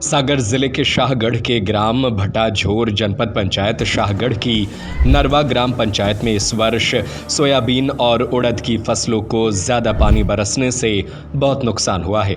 सागर जिले के शाहगढ़ के ग्राम भटाझोर जनपद पंचायत शाहगढ़ की नरवा ग्राम पंचायत में इस वर्ष सोयाबीन और उड़द की फसलों को ज्यादा पानी बरसने से बहुत नुकसान हुआ है।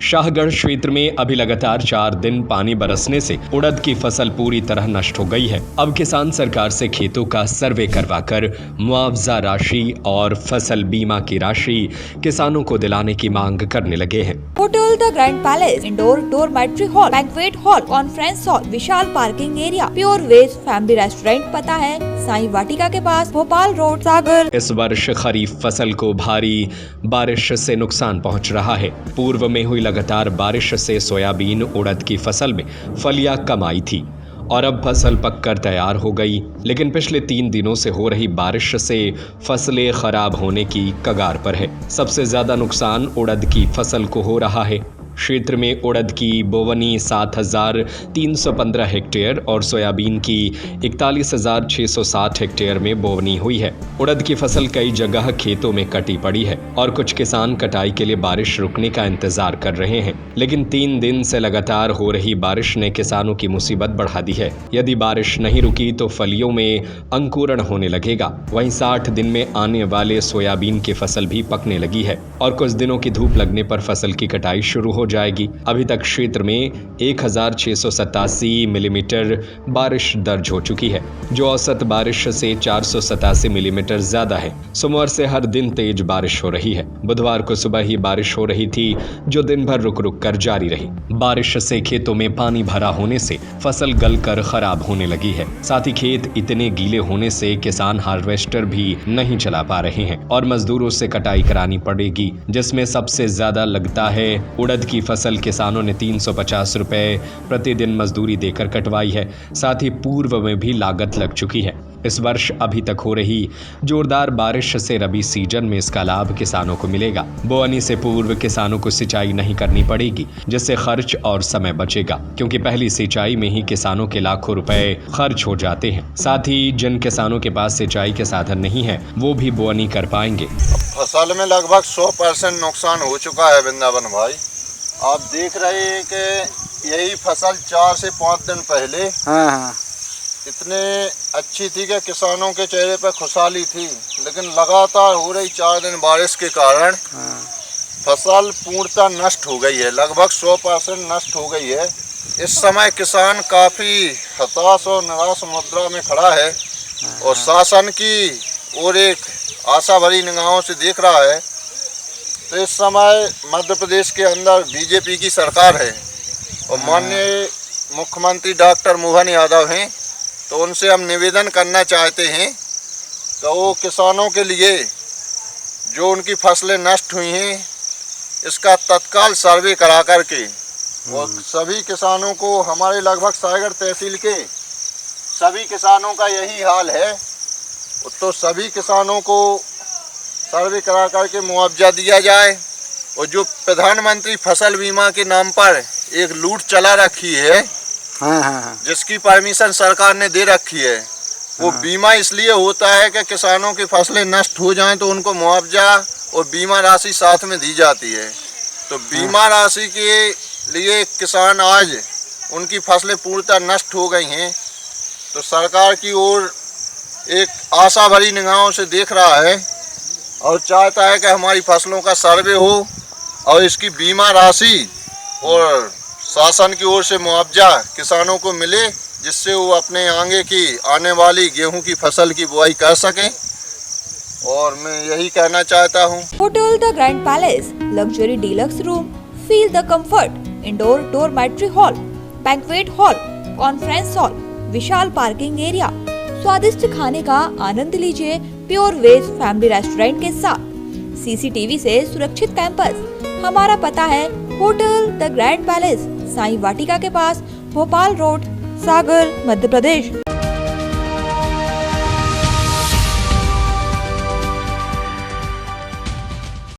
शाहगढ़ क्षेत्र में अभी लगातार 4 दिन पानी बरसने से उड़द की फसल पूरी तरह नष्ट हो गई है। अब किसान सरकार से खेतों का सर्वे करवाकर मुआवजा राशि और फसल बीमा की राशि किसानों को दिलाने की मांग करने लगे हैं। Hotel the grand palace, indoor dormitory hall, banquet hall, conference hall, विशाल parking area, pure veg family restaurant, पता है साईं वाटिका के पास, भोपाल रोड, सागर। इस वर्ष खरीफ फसल को भारी बारिश से नुकसान पहुंच रहा है। पूर्व में हुई लगातार बारिश से सोयाबीन उड़द की फसल में फलियां कम आई थी और अब फसल पककर तैयार हो गई, लेकिन पिछले 3 दिनों से हो रही बारिश से फसलें खराब होने की कगार पर है। सबसे ज्यादा नुकसान उड़द की फसल को हो रहा है। क्षेत्र में उड़द की बोवनी 7,315 हेक्टेयर और सोयाबीन की 41,660 हेक्टेयर में बोवनी हुई है। उड़द की फसल कई जगह खेतों में कटी पड़ी है और कुछ किसान कटाई के लिए बारिश रुकने का इंतजार कर रहे हैं, लेकिन 3 दिन से लगातार हो रही बारिश ने किसानों की मुसीबत बढ़ा दी है। यदि बारिश नहीं रुकी तो फलियों में अंकुरण होने लगेगा। वहीं 60 दिन में आने वाले सोयाबीन की फसल भी पकने लगी है और कुछ दिनों की धूप लगने पर फसल की कटाई शुरू हो जाएगी। अभी तक क्षेत्र में 1,687 मिलीमीटर बारिश दर्ज हो चुकी है, जो औसत बारिश से 487 मिलीमीटर ज्यादा है। सोमवार से हर दिन तेज बारिश हो रही है। बुधवार को सुबह ही बारिश हो रही थी, जो दिन भर रुक रुक कर जारी रही। बारिश से खेतों में पानी भरा होने से फसल गलकर खराब होने लगी है। साथ ही खेत इतने गीले होने से किसान हार्वेस्टर भी नहीं चला पा रहे हैं और मजदूरों से कटाई करानी पड़ेगी, जिसमें सबसे ज्यादा लगता है उड़द की फसल। किसानों ने 350 रुपए प्रतिदिन मजदूरी देकर कटवाई है। साथ ही पूर्व में भी लागत लग चुकी है। इस वर्ष अभी तक हो रही जोरदार बारिश से रबी सीजन में इसका लाभ किसानों को मिलेगा। बोवनी से पूर्व किसानों को सिंचाई नहीं करनी पड़ेगी, जिससे खर्च और समय बचेगा, क्योंकि पहली सिंचाई में ही किसानों के लाखों रुपए खर्च हो जाते हैं। साथ ही जिन किसानों के पास सिंचाई के साधन नहीं है, वो भी बोवनी कर पाएंगे। फसल में लगभग 100% नुकसान हो चुका है वृंदावन भाई। आप देख रहे हैं कि यही फसल 4 से 5 दिन पहले इतने अच्छी थी कि किसानों के चेहरे पर खुशहाली थी, लेकिन लगातार हो रही 4 दिन बारिश के कारण फसल पूर्णतः नष्ट हो गई है। लगभग 100% नष्ट हो गई है। इस समय किसान काफ़ी हताश और निराश मुद्रा में खड़ा है और शासन की ओर एक आशा भरी निगाहों से देख रहा है। तो इस समय मध्य प्रदेश के अंदर बीजेपी की सरकार है और माननीय मुख्यमंत्री डॉक्टर मोहन यादव हैं, तो उनसे हम निवेदन करना चाहते हैं कि वो किसानों के लिए जो उनकी फसलें नष्ट हुई हैं, इसका तत्काल सर्वे करा करके और सभी किसानों को, हमारे लगभग सागर तहसील के सभी किसानों का यही हाल है, तो सभी किसानों को सर्वे करा करके मुआवजा दिया जाए। और जो प्रधानमंत्री फसल बीमा के नाम पर एक लूट चला रखी है, जिसकी परमिशन सरकार ने दे रखी है, वो बीमा इसलिए होता है कि किसानों की फसलें नष्ट हो जाएं तो उनको मुआवजा और बीमा राशि साथ में दी जाती है। तो बीमा राशि के लिए किसान आज उनकी फसलें पूर्णतः नष्ट हो गई हैं, तो सरकार की ओर एक आशा भरी निगाहों से देख रहा है और चाहता है कि हमारी फसलों का सर्वे हो और इसकी बीमा राशि और शासन की ओर से मुआवजा किसानों को मिले, जिससे वो अपने आगे की आने वाली गेहूं की फसल की बुआई कर सकें। और मैं यही कहना चाहता हूं। Hotel the grand palace, luxury deluxe room, feel the comfort, indoor dormitory hall, banquet hall, conference hall, विशाल पार्किंग एरिया, स्वादिष्ट खाने का आनंद लीजिए प्योर वेज फैमिली रेस्टोरेंट के साथ, CCTV से सुरक्षित कैंपस। हमारा पता है hotel the grand palace, Sai Vatika के पास, भोपाल रोड, सागर, मध्य प्रदेश।